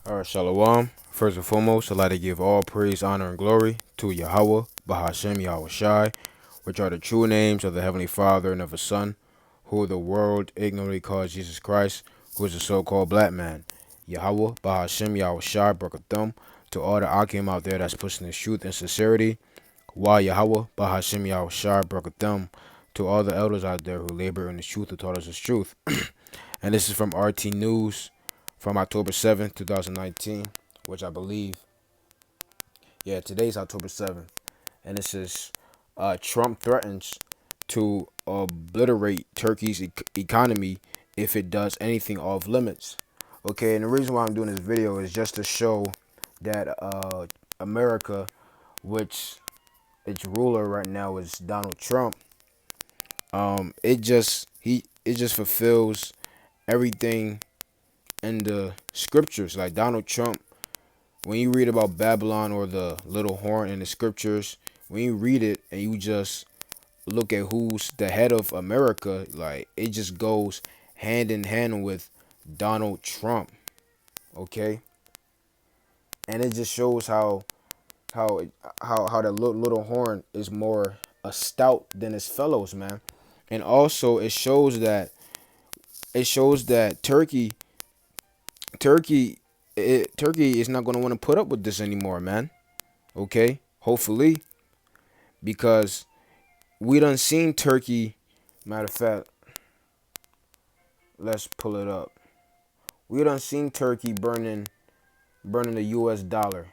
All right, Shalom. First and foremost, I'd like to give all praise, honor, and glory to Yahweh, Bahashem, Yahweh Shai, which are the true names of the Heavenly Father and of His Son, who the world ignorantly calls Jesus Christ, who is the so-called black man. Yahweh, Bahashem, Yahweh Shai, Barakathum, to all the Akim out there that's pushing this truth and sincerity. Why Yahweh, Bahashem, Yahweh Shai, Barakathum, to all the elders out there who labor in the truth, who taught us the truth. And this is from RT News from October 7th, 2019, which I believe, yeah, today's October 7th. And it says, Trump threatens to obliterate Turkey's economy if it does anything off limits. Okay, and the reason why I'm doing this video is just to show that America, which its ruler right now is Donald Trump, it just fulfills everything in the scriptures. Like Donald Trump, when you read about Babylon or the little horn in the scriptures, when you read it and you just look at who's the head of America, like it just goes hand in hand with Donald Trump. Okay, and it just shows how how that little horn is more a stout than his fellows, man. And also it shows that Turkey Turkey is not going to want to put up with this anymore, man. Okay, hopefully, because we done seen Turkey. Matter of fact, let's pull it up. We done seen Turkey burning the U.S. dollar,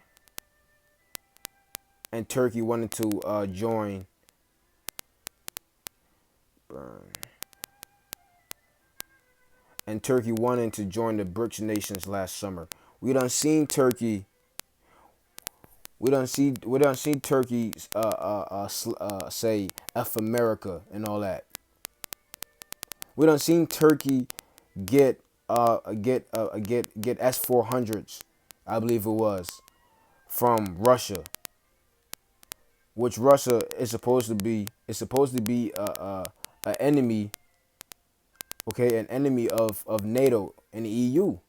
and Turkey wanted to join. Burn. And Turkey wanted to join the BRICS nations last summer. We done seen Turkey. We done see Turkey say F America and all that. We done seen Turkey get S-400s, I believe it was, from Russia, which Russia is supposed to be a enemy, okay, an enemy of NATO and the EU.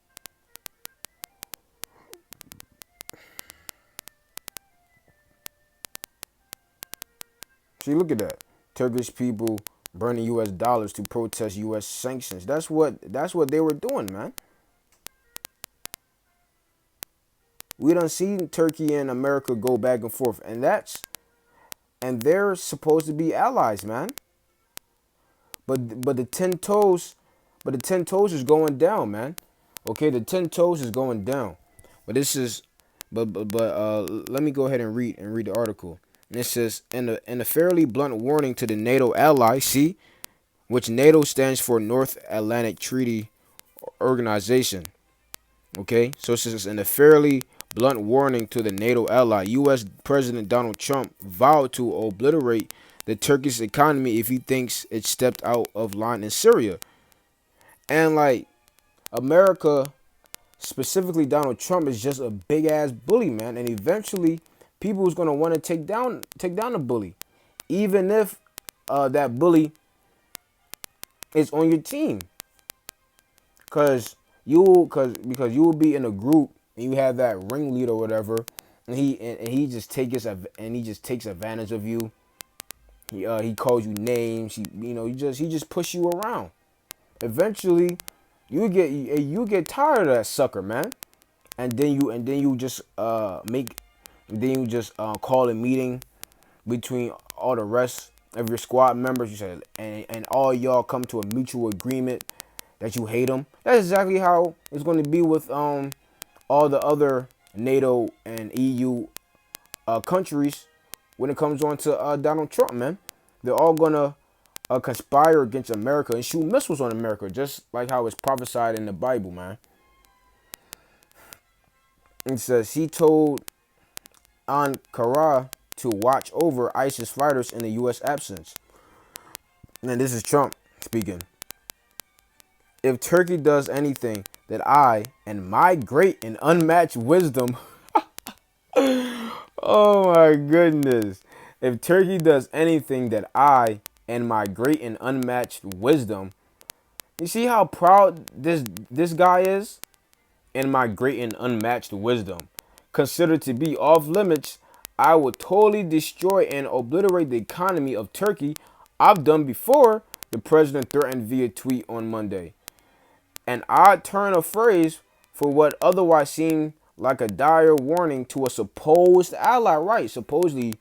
See, look at that. Turkish people burning U.S. dollars to protest U.S. sanctions. That's what they were doing, man. We done seen Turkey and America go back and forth, and they're supposed to be allies, man. But the ten toes is going down, man. Okay, the 10 toes is going down. But this is let me go ahead and read the article. And it says, in a fairly blunt warning to the NATO allies, see, which NATO stands for North Atlantic Treaty Organization. Okay, so it says, in a fairly blunt warning to the NATO ally, U.S. President Donald Trump vowed to obliterate the Turkish economy if he thinks it stepped out of line in Syria. And like America, specifically Donald Trump, is just a big ass bully, man. And eventually, people is gonna want to take down the bully, even if that bully is on your team, because you will be in a group and you have that ringleader or whatever, and he just takes advantage of you. He calls you names. He just push you around. Eventually, you get tired of that sucker, man. And then you just call a meeting between all the rest of your squad members. You said, and all y'all come to a mutual agreement that you hate them. That's exactly how it's going to be with all the other NATO and EU countries when it comes on to Donald Trump, man. They're all gonna conspire against America and shoot missiles on America, just like how it's prophesied in the Bible, man. It says he told Ankara to watch over ISIS fighters in the U.S. absence. And this is Trump speaking. If Turkey does anything that I and my great and unmatched wisdom, oh my goodness. If Turkey does anything that I and my great and unmatched wisdom, you see how proud this guy is? in my great and unmatched wisdom. Considered to be off limits, I would totally destroy and obliterate the economy of Turkey. I've done before, the president threatened via tweet on Monday. An odd turn of phrase for what otherwise seemed like a dire warning to a supposed ally. Right, supposedly,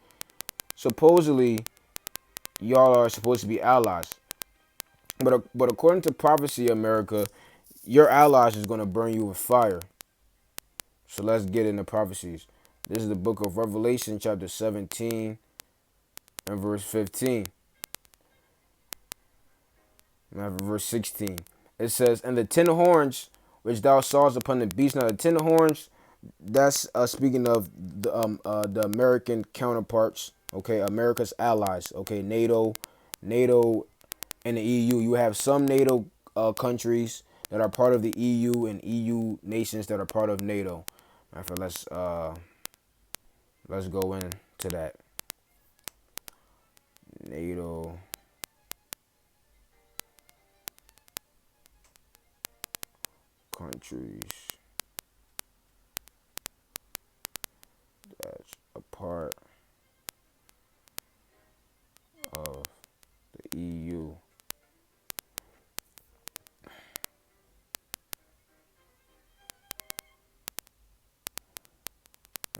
y'all are supposed to be allies. But according to prophecy, America, your allies is gonna burn you with fire. So let's get into prophecies. This is the book of Revelation, chapter 17 and verse 15. Verse 16. It says, "And the 10 horns which thou sawest upon the beast." Now the 10 horns, that's speaking of the American counterparts. Okay, America's allies. Okay, NATO, and the EU. You have some NATO countries that are part of the EU and EU nations that are part of NATO. Let's go into that. NATO countries that's a part of the EU.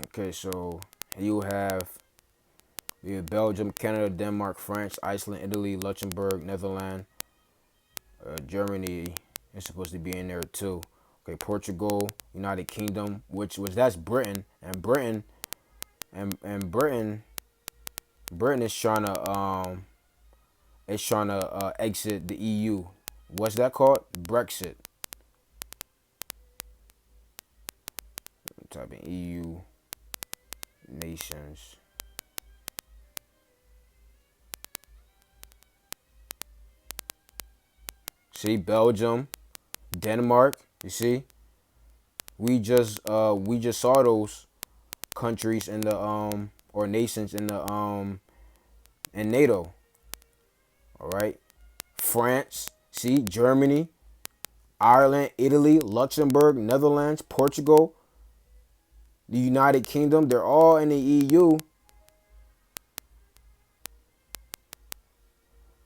Okay, so you have Belgium, Canada, Denmark, France, Iceland, Italy, Luxembourg, Netherlands, Germany is supposed to be in there too. Okay, Portugal, United Kingdom, which was that's Britain, and Britain is trying to exit the EU. What's that called? Brexit. Type in EU nations. See, Belgium, Denmark. You see, we just saw those countries in the or nations in the in NATO. All right, France. See, Germany, Ireland, Italy, Luxembourg, Netherlands, Portugal, the United Kingdom. They're all in the EU,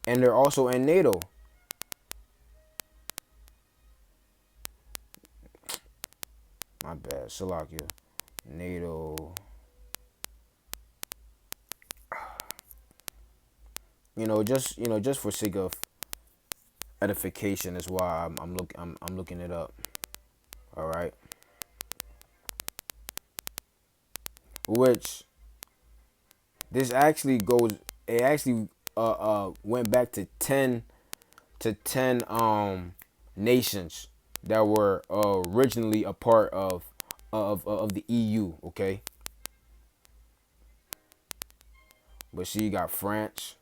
and they're also in NATO. My bad, Salakia. NATO. Just for sake of edification is why I'm looking it up. All right, which this actually goes. It actually went back to ten nations that were originally a part of the EU. Okay, but see, you got France.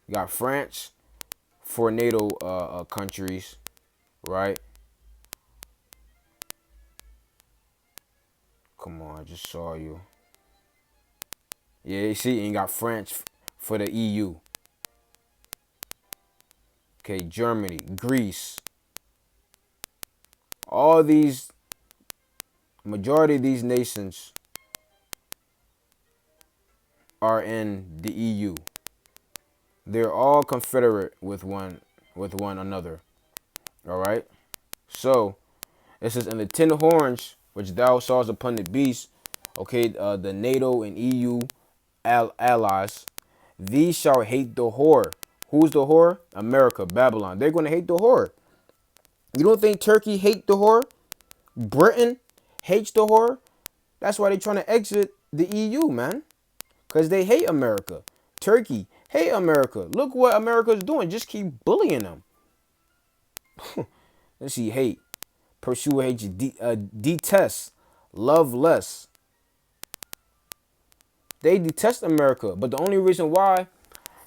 You got France for NATO countries, right? Come on, I just saw you. Yeah, you see, and you got France for the EU. Okay, Germany, Greece. All these, majority of these nations are in the EU. They're all confederate with one another. All right. So it says, "And the 10 horns which thou sawest upon the beast," okay, the NATO and EU allies, "these shall hate the whore." Who's the whore? America, Babylon. They're going to hate the whore. You don't think Turkey hate the whore? Britain hates the whore. That's why they're trying to exit the EU, man. Because they hate America. Turkey hate America. Look what America's doing. Just keep bullying them. Let's see. Hate. Pursue, hate, detest, love less. They detest America. But the only reason why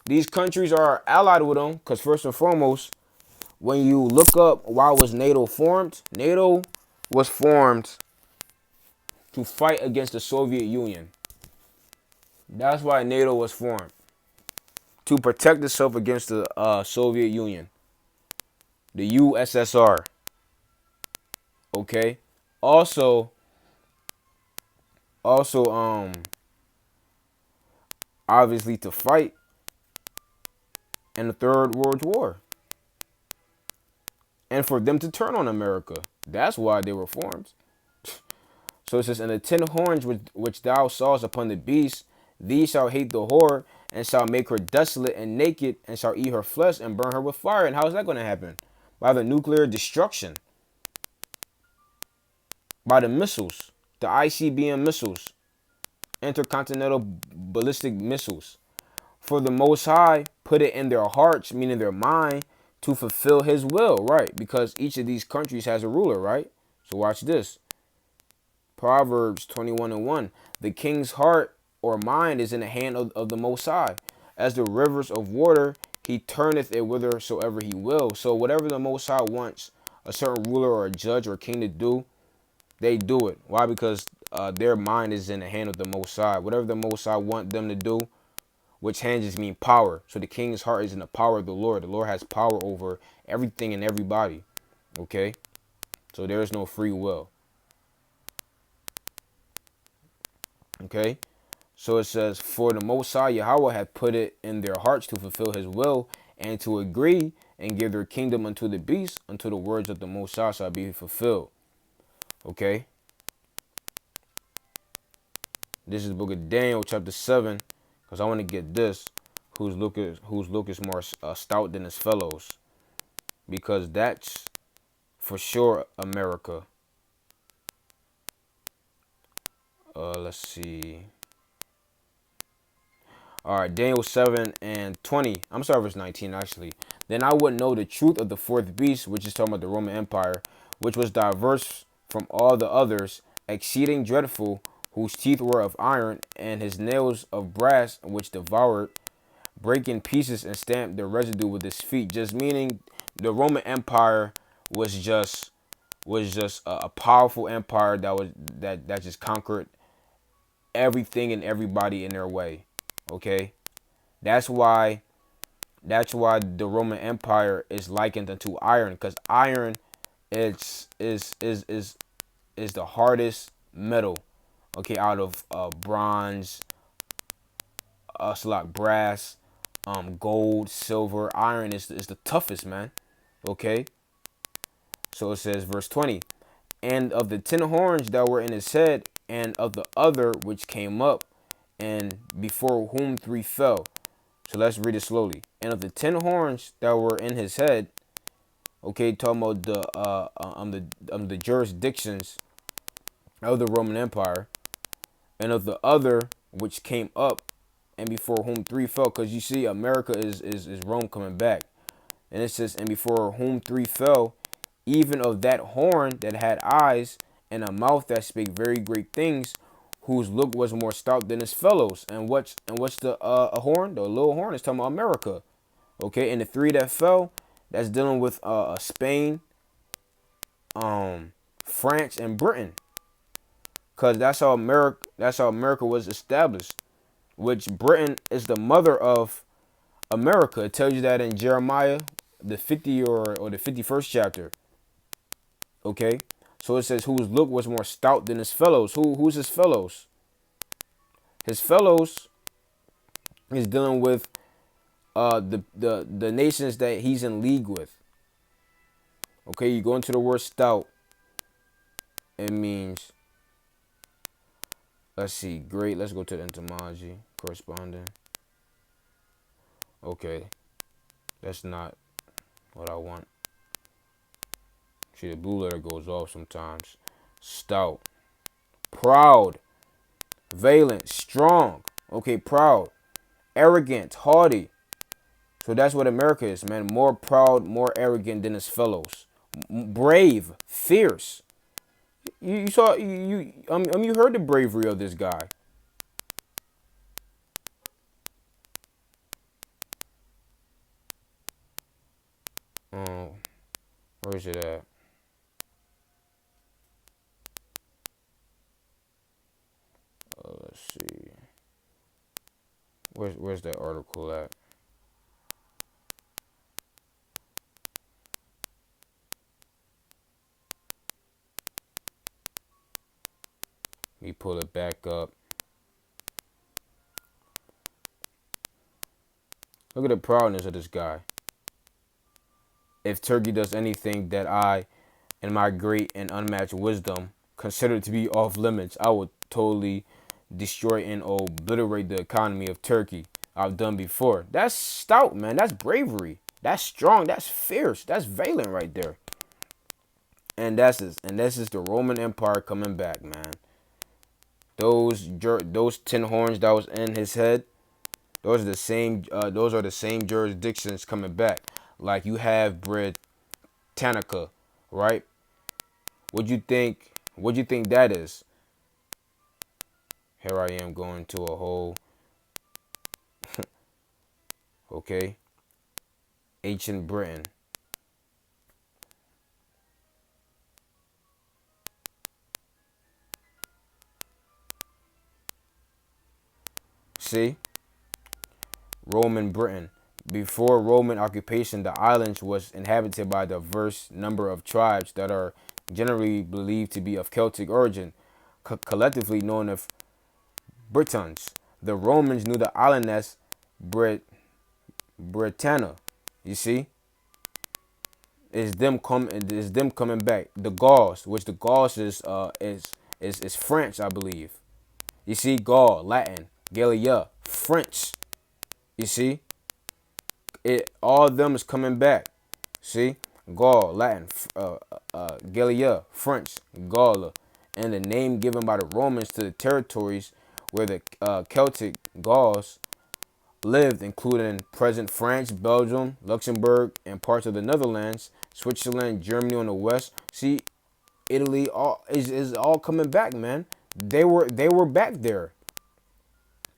these countries are allied with them, because first and foremost, when you look up why was NATO formed, NATO was formed to fight against the Soviet Union. That's why NATO was formed. To protect itself against the Soviet Union. The USSR. Okay? Also, also, obviously to fight in the Third World War and for them to turn on America. That's why they were formed. So it says, "And the 10 horns which thou sawest upon the beast, these shall hate the whore, and shall make her desolate and naked, and shall eat her flesh and burn her with fire." And how is that going to happen? By the nuclear destruction, by the missiles, the ICBM missiles, intercontinental ballistic missiles. For the Most High put it in their hearts, meaning their mind, to fulfill His will, right? Because each of these countries has a ruler, right? So watch this. Proverbs 21:1. The king's heart or mind is in the hand of the Most High. As the rivers of water, he turneth it whithersoever he will. So whatever the Most High wants a certain ruler or a judge or a king to do, they do it. Why? Because their mind is in the hand of the Most High. Whatever the Most High want them to do, which hands just mean power. So the king's heart is in the power of the Lord. The Lord has power over everything and everybody. Okay? So there is no free will. Okay? So it says, "For the Most High Yahweh hath put it in their hearts to fulfill His will and to agree and give their kingdom unto the beast until the words of the Most High shall be fulfilled." Okay? This is the book of Daniel, chapter 7, because I want to get this. Whose look is more stout than his fellows, because that's for sure America. Let's see. All right, Daniel 7 and 20. I'm sorry, verse 19, actually. "Then I would know the truth of the fourth beast," which is talking about the Roman Empire, "which was diverse from all the others, exceeding dreadful, whose teeth were of iron, and his nails of brass, which devoured, break in pieces, and stamp the residue with his feet." Just meaning the Roman Empire was just a powerful empire that just conquered everything and everybody in their way. Okay, that's why the Roman Empire is likened unto iron, because iron is the hardest metal. Okay, out of bronze, so like brass, gold, silver. Iron is the toughest, man. Okay, so it says, verse 20, "And of the 10 horns that were in his head, and of the other which came up, and before whom 3 fell." So let's read it slowly. "And of the 10 horns that were in his head," okay, talking about the jurisdictions of the Roman Empire, "and of the other which came up, and before whom 3 fell," because you see, America is Rome coming back, and it says, "And before whom 3 fell, even of that horn that had eyes, and a mouth that spake very great things, whose look was more stout than his fellows." And what's the a horn? The little horn is talking about America. Okay, and the 3 that fell, that's dealing with Spain, France, and Britain, because that's how America was established. Which Britain is the mother of America. It tells you that in Jeremiah, the 50 or the 51st chapter. Okay, so it says, "Whose look was more stout than his fellows." Who's his fellows? His fellows is dealing with the nations that he's in league with. Okay, you go into the word stout, it means, let's see, great. Let's go to the etymology corresponding. Okay, that's not what I want. See, the blue letter goes off sometimes. Stout, proud, valiant, strong. Okay, proud, arrogant, haughty. So that's what America is, man. More proud, more arrogant than his fellows. Brave, fierce. You saw you heard the bravery of this guy. Um, where is it at? Let's see. Where's that article at? Let me pull it back up. Look at the proudness of this guy. If Turkey does anything that I, in my great and unmatched wisdom, consider to be off limits, I will totally destroy and obliterate the economy of Turkey. I've done before. That's stout, man. That's bravery. That's strong. That's fierce. That's valiant right there. And this is the Roman Empire coming back, man. Those 10 horns that was in his head, those are the same. Those are the same jurisdictions coming back. Like you have Britannica, right? What you think? What you think that is? Here I am going to a whole, okay, ancient Britain. See, Roman Britain. Before Roman occupation, the islands was inhabited by a diverse number of tribes that are generally believed to be of Celtic origin, collectively known as Britons. The Romans knew the island as Brit Britannia. You see, is them coming back. The Gauls, which the Gauls is French, I believe. You see, Gaul, Latin, Gallia, French. You see, it all of them is coming back. See, Gaul, Latin, Gallia, French, Gaul, and the name given by the Romans to the territories where the Celtic Gauls lived, including present France, Belgium, Luxembourg, and parts of the Netherlands, Switzerland, Germany on the west. See, Italy, all is all coming back, man. They were back there.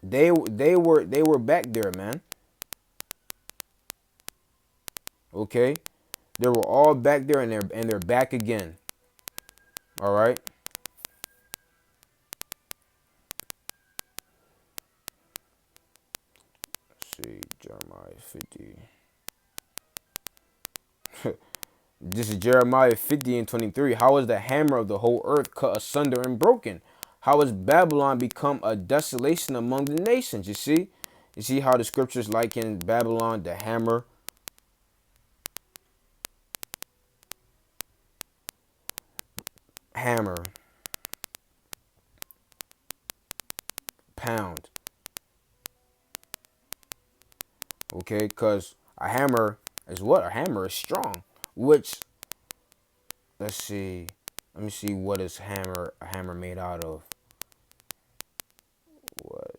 They were back there, man. Okay, they were all back there, and they're back again. All right. Let's see, Jeremiah 50. This is Jeremiah 50 and 23. How is the hammer of the whole earth cut asunder and broken? How has Babylon become a desolation among the nations? You see? You see how the scriptures liken Babylon, the hammer, hammer, pound. Okay? Because a hammer is what? A hammer is strong. Which, let's see. Let me see what is a hammer made out of. What?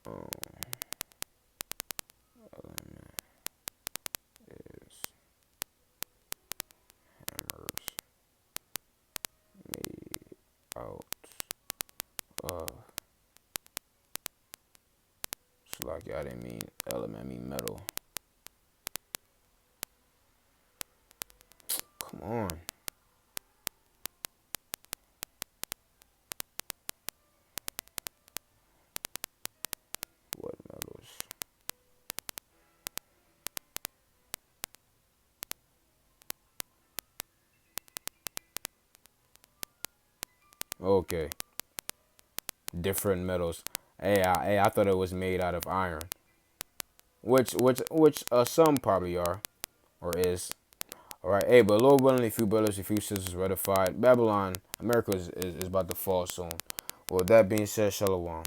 Um, element is hammers made out of. It's like I didn't mean element, I mean metal. Come on. What metals? Okay. Different metals. I thought it was made out of iron. Which some probably are or is. All right, hey, but Lord willing, a few brothers, a few sisters ratified. Babylon, America is about to fall soon. Well, that being said, shalom.